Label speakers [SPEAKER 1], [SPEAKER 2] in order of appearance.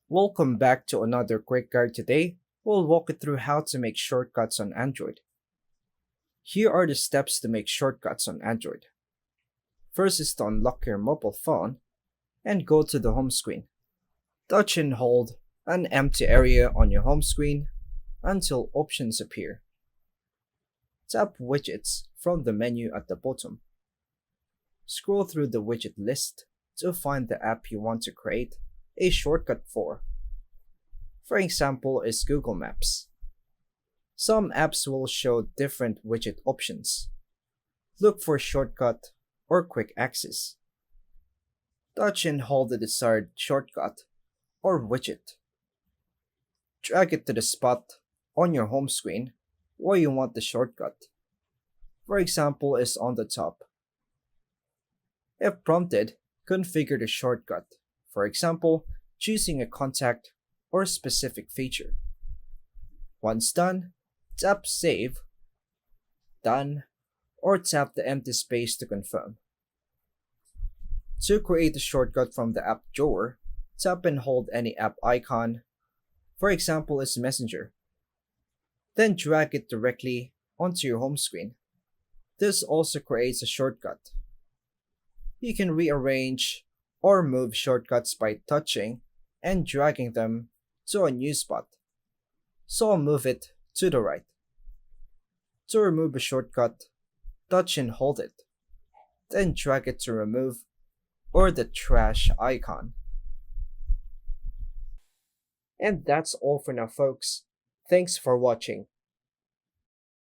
[SPEAKER 1] Welcome back to another quick guide. Today. We'll walk you through how to make shortcuts on Android. Here are the steps to make shortcuts on Android. First is to unlock your mobile phone and go to the home screen. Touch and hold an empty area on your home screen until options appear. Tap Widgets from the menu at the bottom. Scroll through the widget list to find the app you want to create a shortcut for. For example is Google Maps. Some apps will show different widget options. Look for shortcut or quick access. Touch and hold the desired shortcut or widget. Drag it to the spot on your home screen where you want the shortcut. For example is on the top. If prompted, configure the shortcut. For example, choosing a contact or specific feature. Once done, tap Save, Done, or tap the empty space to confirm. To create a shortcut from the app drawer, tap and hold any app icon, for example is Messenger. Then drag it directly onto your home screen. This also creates a shortcut. You can rearrange or move shortcuts by touching and dragging them to a new spot. So I'll move it to the right. To remove a shortcut, touch and hold it. Then drag it to remove or the trash icon. And that's all for now, folks. Thanks for watching.